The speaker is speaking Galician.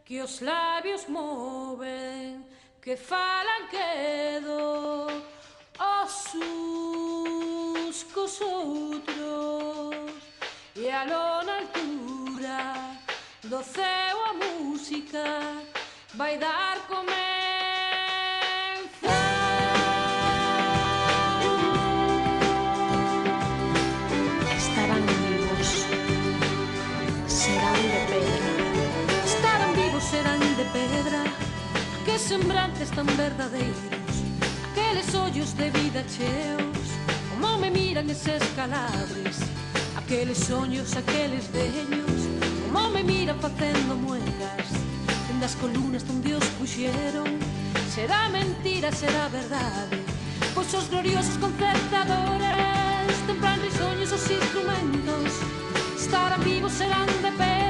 que os labios moven, que falan quedo os uns cos outros, e aló na altura do ceo a música vai dar comenzo. Estarán vivos, serán de pedra. Estarán vivos, serán de pedra, que sembrantes tan verdadeiros, aqueles ollos de vida cheos, como me miran eses calabres, aqueles soños, aqueles deños, como me miran facendo muecas, dende as columnas donde os puxeron. Será mentira, será verdade, pois os gloriosos concertadores templan risonhos os instrumentos. Estarán vivos, serán de pedra,